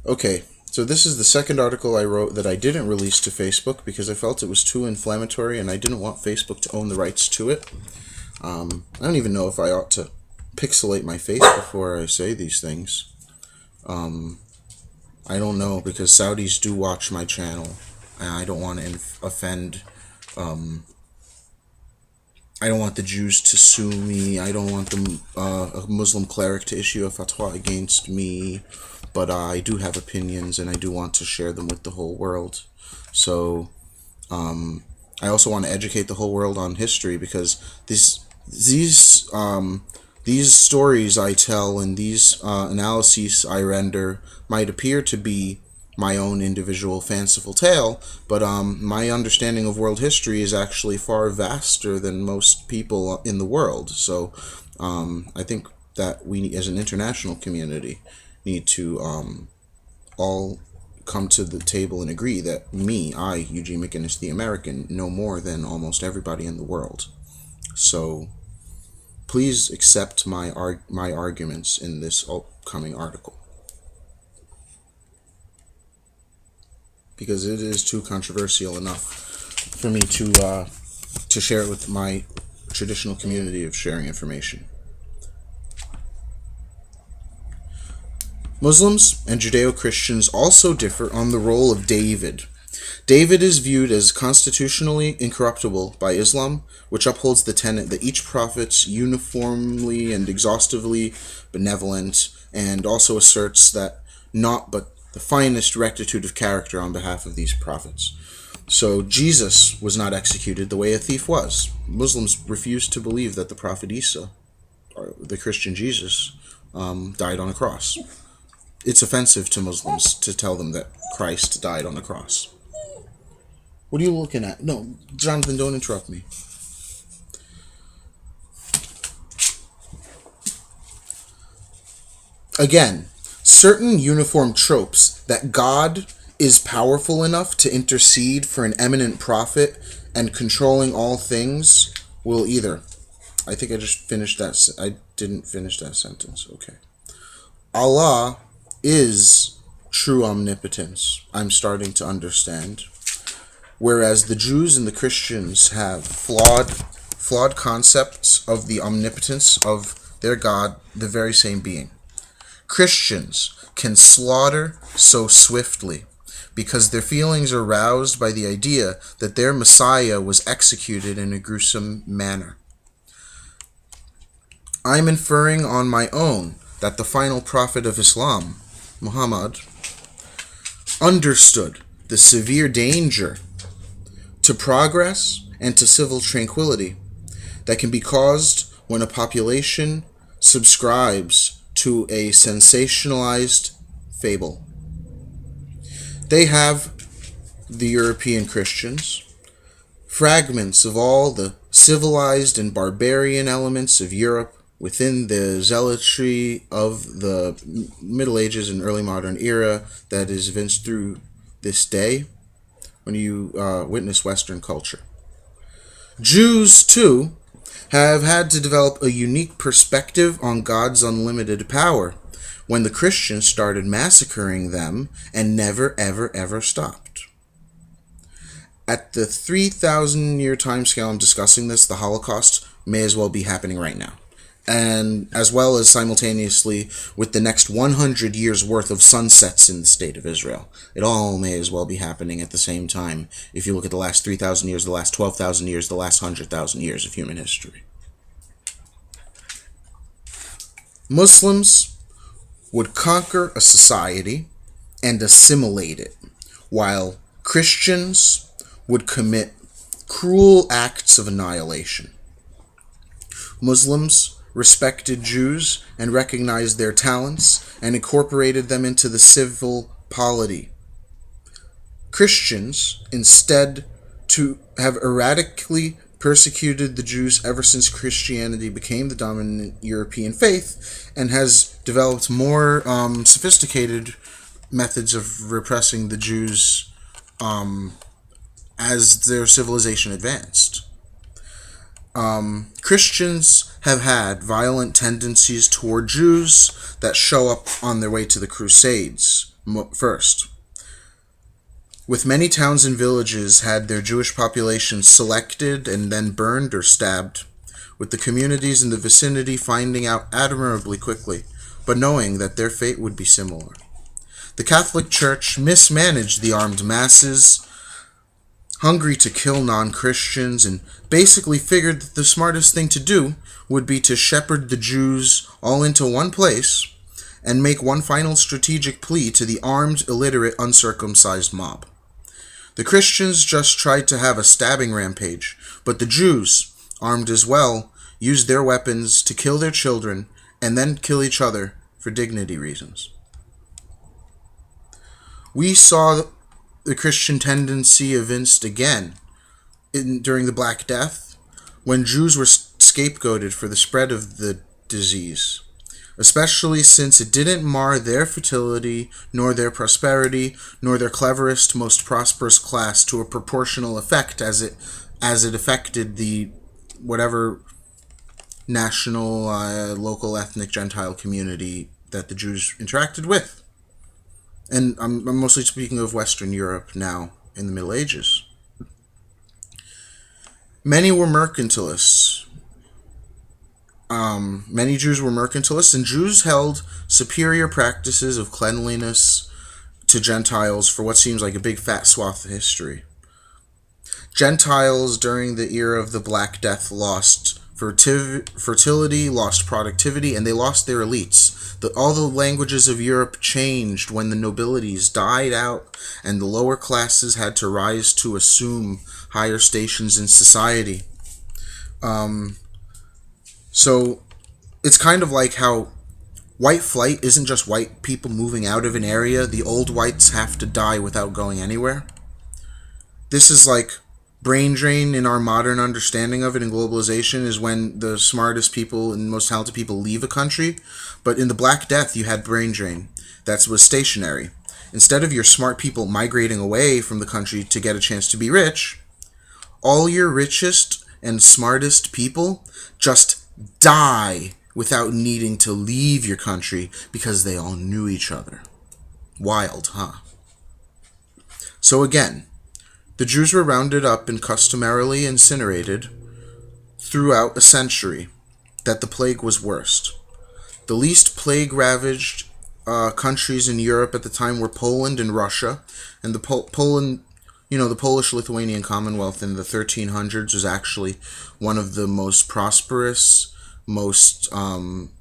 Okay, so this is the second article I wrote that I didn't release to Facebook because I felt it was too inflammatory and I didn't want Facebook to own the rights to it. I don't even know if I ought to pixelate my face before I say these things. I don't know because Saudis do watch my channel and I don't want to offend. I don't want the Jews to sue me. I don't want a Muslim cleric to issue a fatwa against me. But I do have opinions and I do want to share them with the whole world. So I also want to educate the whole world on history because these stories I tell and these analyses I render might appear to be my own individual fanciful tale, but my understanding of world history is actually far vaster than most people in the world. So I think that we, as an international community, need to all come to the table and agree that Eugene McInnes, the American, know more than almost everybody in the world. So please accept my arguments in this upcoming article, because it is too controversial enough for me to share it with my traditional community of sharing information. Muslims and Judeo-Christians also differ on the role of David. David is viewed as constitutionally incorruptible by Islam, which upholds the tenet that each prophet's uniformly and exhaustively benevolent, and also asserts that not but the finest rectitude of character on behalf of these prophets. So Jesus was not executed the way a thief was. Muslims refuse to believe that the prophet Isa, or the Christian Jesus, died on a cross. It's offensive to Muslims to tell them that Christ died on the cross. What are you looking at? No, Jonathan, don't interrupt me. Again, certain uniform tropes that God is powerful enough to intercede for an eminent prophet and controlling all things will either. I think I just finished that. I didn't finish that sentence. Okay. Allah is true omnipotence. I'm starting to understand. Whereas the Jews and the Christians have flawed concepts of the omnipotence of their God, the very same being. Christians can slaughter so swiftly because their feelings are roused by the idea that their Messiah was executed in a gruesome manner. I'm inferring on my own that the final prophet of Islam, Muhammad, understood the severe danger to progress and to civil tranquility that can be caused when a population subscribes to a sensationalized fable. They have, the European Christians, fragments of all the civilized and barbarian elements of Europe within the zealotry of the Middle Ages and early modern era that is evinced through this day when you witness Western culture. Jews, too, have had to develop a unique perspective on God's unlimited power when the Christians started massacring them and never, ever, ever stopped. At the 3,000-year timescale I'm discussing this, the Holocaust may as well be happening right now. And as well as simultaneously with the next 100 years worth of sunsets in the state of Israel. It all may as well be happening at the same time if you look at the last 3,000 years, the last 12,000 years, the last 100,000 years of human history. Muslims would conquer a society and assimilate it, while Christians would commit cruel acts of annihilation. Muslims respected Jews and recognized their talents and incorporated them into the civil polity. Christians, instead, to have erratically persecuted the Jews ever since Christianity became the dominant European faith and has developed more sophisticated methods of repressing the Jews as their civilization advanced. Christians have had violent tendencies toward Jews that show up on their way to the Crusades, First, with many towns and villages had their Jewish population selected and then burned or stabbed, with the communities in the vicinity finding out admirably quickly, but knowing that their fate would be similar. The Catholic Church mismanaged the armed masses, hungry to kill non-Christians, and basically figured that the smartest thing to do would be to shepherd the Jews all into one place and make one final strategic plea to the armed, illiterate, uncircumcised mob. The Christians just tried to have a stabbing rampage, but the Jews, armed as well, used their weapons to kill their children and then kill each other for dignity reasons. We saw the Christian tendency evinced again during the Black Death, when Jews were scapegoated for the spread of the disease, especially since it didn't mar their fertility, nor their prosperity, nor their cleverest, most prosperous class to a proportional effect as it affected the whatever national, local, ethnic, Gentile community that the Jews interacted with. And I'm mostly speaking of Western Europe now in the Middle Ages. Many were mercantilists. Many Jews were mercantilists, and Jews held superior practices of cleanliness to Gentiles for what seems like a big fat swath of history. Gentiles during the era of the Black Death lost fertility, lost productivity, and they lost their elites. All the languages of Europe changed when the nobilities died out and the lower classes had to rise to assume higher stations in society. So it's kind of like how white flight isn't just white people moving out of an area. The old whites have to die without going anywhere. This is like brain drain in our modern understanding of it in globalization, is when the smartest people and most talented people leave a country. But in the Black Death, you had brain drain. That was stationary. Instead of your smart people migrating away from the country to get a chance to be rich, all your richest and smartest people just die without needing to leave your country because they all knew each other. Wild, huh? So again, the Jews were rounded up and customarily incinerated throughout a century that the plague was worst. The least plague-ravaged countries in Europe at the time were Poland and Russia, and the Polish-Lithuanian Commonwealth in the 1300s was actually one of the most prosperous, most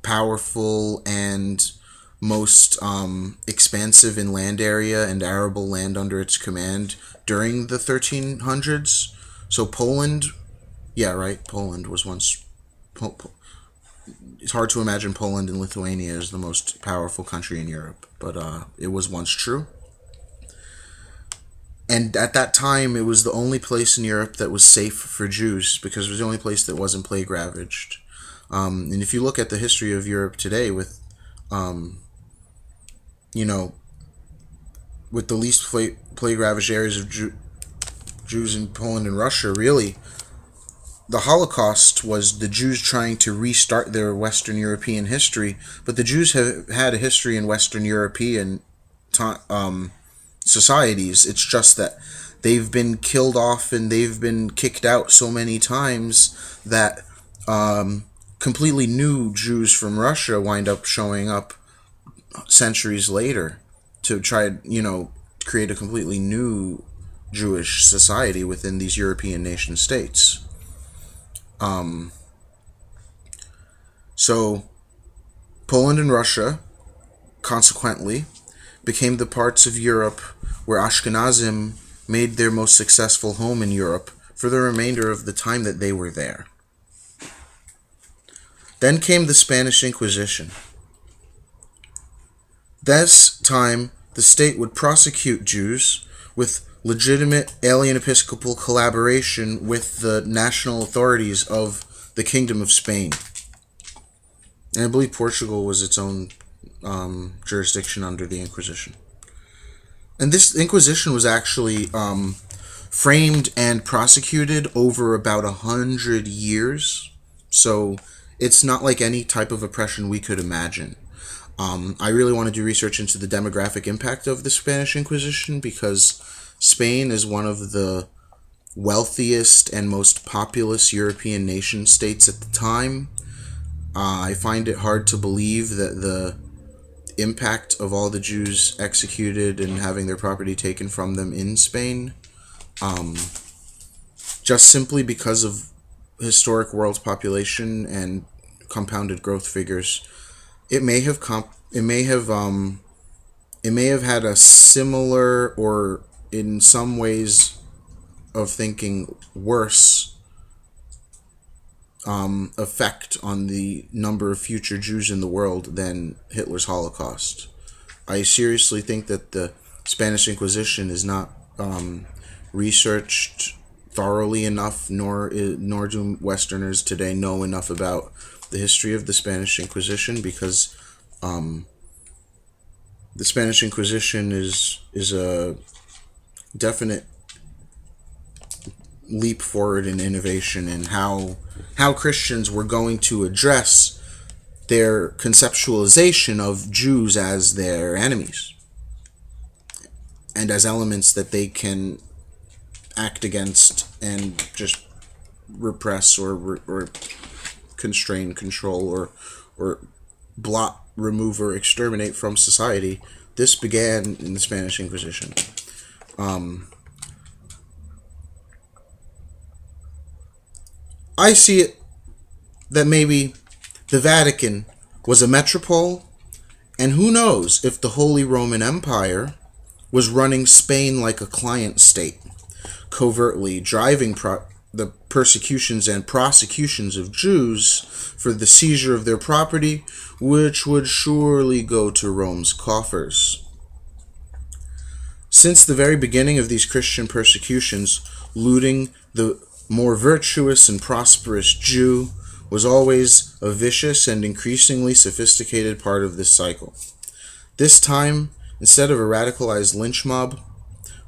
powerful, and most expansive in land area and arable land under its command during the 1300s. So Poland, Poland was once... It's hard to imagine Poland and Lithuania as the most powerful country in Europe, but it was once true. And at that time, it was the only place in Europe that was safe for Jews, because it was the only place that wasn't plague-ravaged. And if you look at the history of Europe today with with the least plague-ravaged areas of Jews in Poland and Russia, really, the Holocaust was the Jews trying to restart their Western European history, but the Jews have had a history in Western European societies. It's just that they've been killed off and they've been kicked out so many times that completely new Jews from Russia wind up showing up centuries later to try, create a completely new Jewish society within these European nation states. So Poland and Russia, consequently, became the parts of Europe where Ashkenazim made their most successful home in Europe for the remainder of the time that they were there. Then came the Spanish Inquisition. This time, the state would prosecute Jews with legitimate alien episcopal collaboration with the national authorities of the Kingdom of Spain. And I believe Portugal was its own jurisdiction under the Inquisition. And this Inquisition was actually framed and prosecuted over about 100 years. So it's not like any type of oppression we could imagine. I really want to do research into the demographic impact of the Spanish Inquisition, because Spain is one of the wealthiest and most populous European nation states at the time. I find it hard to believe that the impact of all the Jews executed and having their property taken from them in Spain, just simply because of historic world population and compounded growth figures, it may have had a similar, or in some ways of thinking, worse effect on the number of future Jews in the world than Hitler's Holocaust. I seriously think that the Spanish Inquisition is not researched thoroughly enough, nor do Westerners today know enough about the history of the Spanish Inquisition, because the Spanish Inquisition is a definite leap forward in innovation in how Christians were going to address their conceptualization of Jews as their enemies and as elements that they can act against and just repress or constrain, control, or blot, remove, or exterminate from society. This began in the Spanish Inquisition. I see it that maybe the Vatican was a metropole, and who knows if the Holy Roman Empire was running Spain like a client state, covertly driving the persecutions and prosecutions of Jews for the seizure of their property, which would surely go to Rome's coffers. Since the very beginning of these Christian persecutions, looting the more virtuous and prosperous Jew was always a vicious and increasingly sophisticated part of this cycle. This time, instead of a radicalized lynch mob,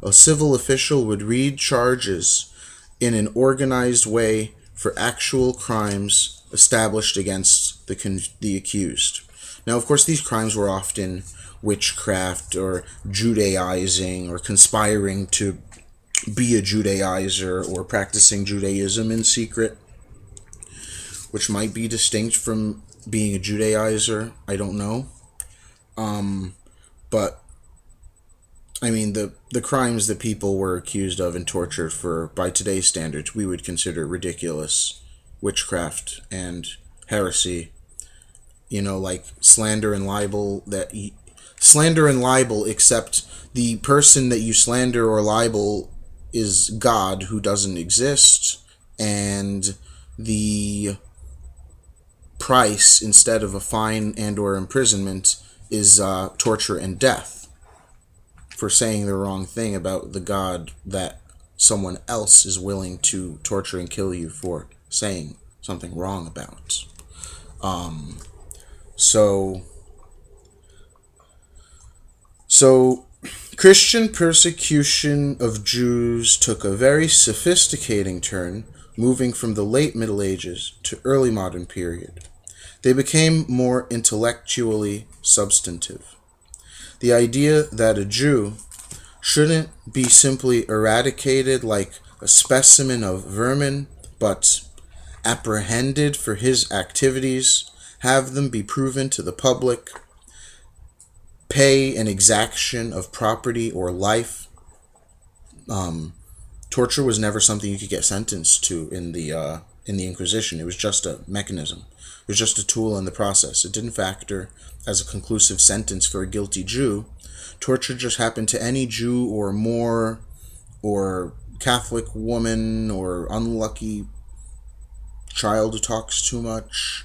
a civil official would read charges in an organized way for actual crimes established against the accused. Now, of course, these crimes were often witchcraft or Judaizing or conspiring to be a Judaizer or practicing Judaism in secret, which might be distinct from being a Judaizer. I don't know. But I mean, the crimes that people were accused of and tortured for, by today's standards, we would consider ridiculous: witchcraft and heresy. Like slander and libel. Slander and libel, except the person that you slander or libel is God, who doesn't exist, and the price, instead of a fine and or imprisonment, is torture and death for saying the wrong thing about the God that someone else is willing to torture and kill you for saying something wrong about. So Christian persecution of Jews took a very sophisticating turn, moving from the late Middle Ages to early modern period. They became more intellectually substantive. The idea that a Jew shouldn't be simply eradicated like a specimen of vermin, but apprehended for his activities, have them be proven to the public, pay an exaction of property or life. Torture was never something you could get sentenced to in the Inquisition. It was just a mechanism. It was just a tool in the process. It didn't factor as a conclusive sentence for a guilty Jew. Torture just happened to any Jew or Moor or Catholic woman or unlucky child who talks too much,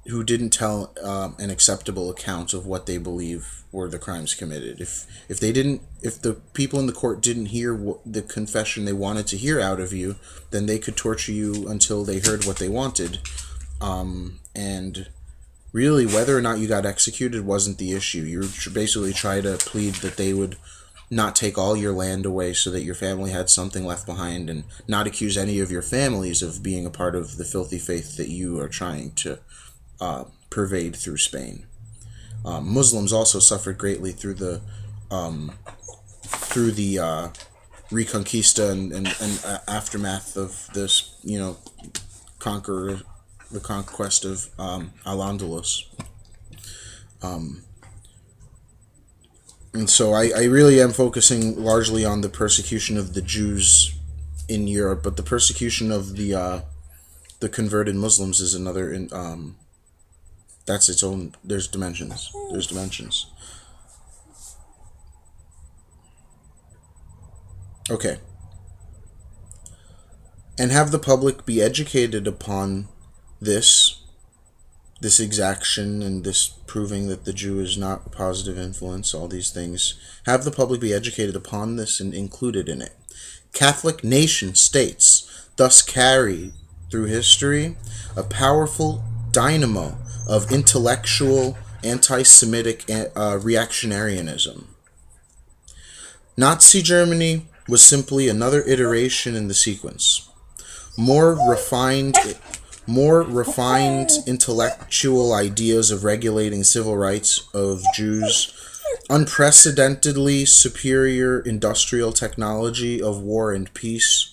who didn't tell an acceptable account of what they believe were the crimes committed. If the people in the court didn't hear the confession they wanted to hear out of you, then they could torture you until they heard what they wanted. And really, whether or not you got executed wasn't the issue. You basically try to plead that they would not take all your land away so that your family had something left behind, and not accuse any of your families of being a part of the filthy faith that you are trying to pervade through Spain. Muslims also suffered greatly through the Reconquista and aftermath of this, the conquest of Al-Andalus. And so I really am focusing largely on the persecution of the Jews in Europe, but the persecution of the converted Muslims is another. That's its own. There's dimensions. Okay. And have the public be educated upon this exaction and this proving that the Jew is not a positive influence, all these things. Have the public be educated upon this and included in it. Catholic nation states thus carry through history a powerful dynamo of intellectual anti-Semitic reactionarianism. Nazi Germany was simply another iteration in the sequence. More refined intellectual ideas of regulating civil rights of Jews, unprecedentedly superior industrial technology of war and peace,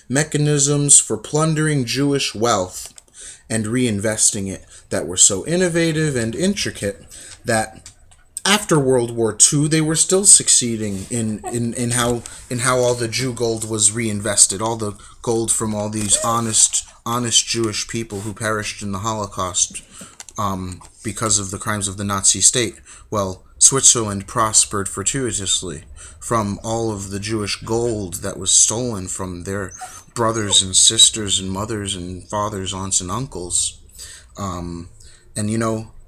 mechanisms for plundering Jewish wealth and reinvesting it that were so innovative and intricate that after World War II they were still succeeding in how all the Jew gold was reinvested, all the gold from all these honest Jewish people who perished in the Holocaust because of the crimes of the Nazi state. Well, Switzerland prospered fortuitously from all of the Jewish gold that was stolen from their brothers and sisters and mothers and fathers, aunts and uncles. And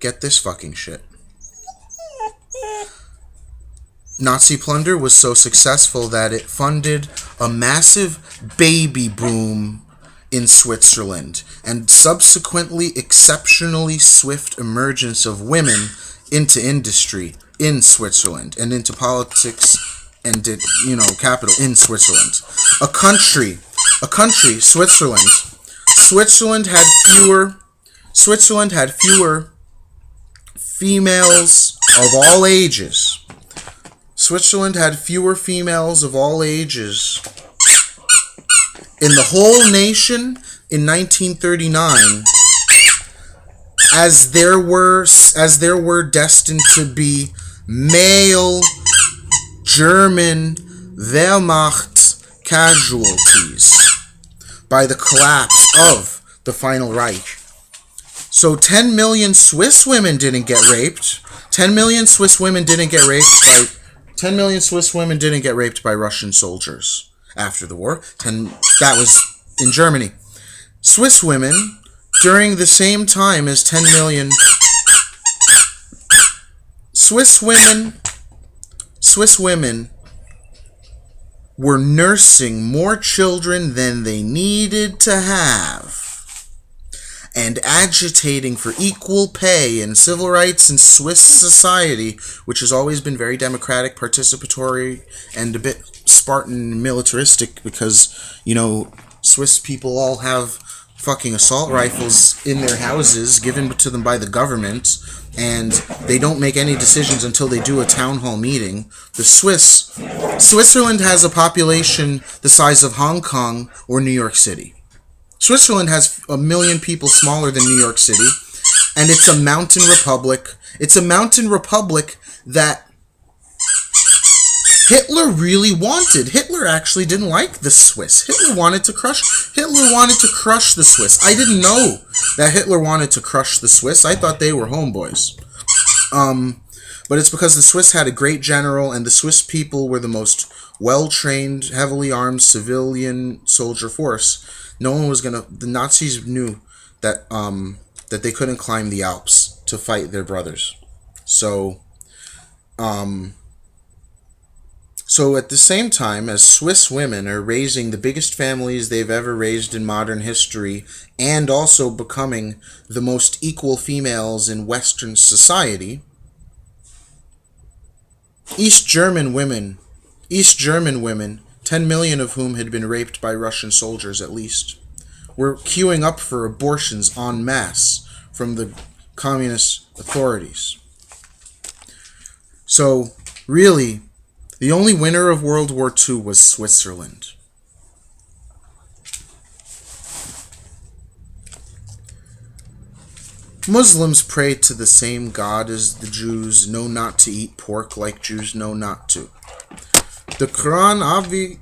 get this fucking shit. Nazi plunder was so successful that it funded a massive baby boom in Switzerland and subsequently exceptionally swift emergence of women into industry in Switzerland and into politics and capital in Switzerland. A country, Switzerland. Switzerland had fewer females of all ages. Switzerland had fewer females of all ages in the whole nation in 1939 as there were destined to be male German Wehrmacht casualties by the collapse of the Final Reich. So 10 million Swiss women didn't get raped. 10 million Swiss women didn't get raped by Russian soldiers after the war. That was in Germany. Swiss women, during the same time as 10 million Swiss women were nursing more children than they needed to have and agitating for equal pay and civil rights in Swiss society, which has always been very democratic, participatory, and a bit Spartan militaristic because, Swiss people all have fucking assault rifles in their houses given to them by the government, and they don't make any decisions until they do a town hall meeting. Switzerland has a population the size of Hong Kong or New York City. Switzerland has 1 million people smaller than New York City, and it's a mountain republic. It's a mountain republic that Hitler really wanted. Hitler actually didn't like the Swiss. Hitler wanted to crush the Swiss. I didn't know that Hitler wanted to crush the Swiss. I thought they were homeboys. But it's because the Swiss had a great general, and the Swiss people were the most well-trained, heavily armed civilian soldier force. The Nazis knew that they couldn't climb the Alps to fight their brothers. So at the same time as Swiss women are raising the biggest families they've ever raised in modern history and also becoming the most equal females in Western society, East German women, 10 million of whom had been raped by Russian soldiers at least, were queuing up for abortions en masse from the communist authorities. So, really, the only winner of World War II was Switzerland. Muslims pray to the same God as the Jews, know not to eat pork like Jews know not to. The Quran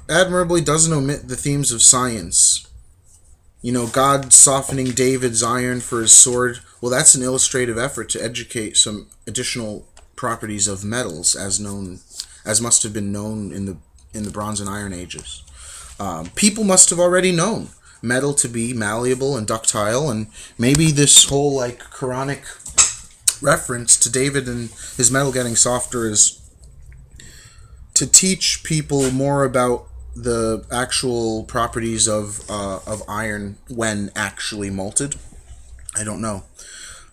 admirably doesn't omit the themes of science. God softening David's iron for his sword. Well, that's an illustrative effort to educate some additional properties of metals, as must have been known in the Bronze and Iron Ages. People must have already known metal to be malleable and ductile, and maybe this whole Quranic reference to David and his metal getting softer is to teach people more about the actual properties of iron when actually molted. I don't know.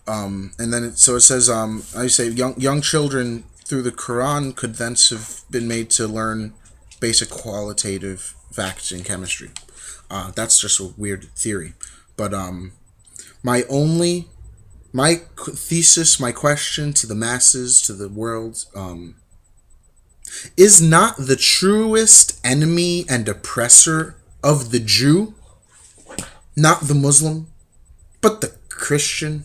And then it says, I say young children through the Quran could thence have been made to learn basic qualitative facts in chemistry. That's just a weird theory. But my thesis, my question to the masses, to the world, is not the truest enemy and oppressor of the Jew, not the Muslim, but the Christian?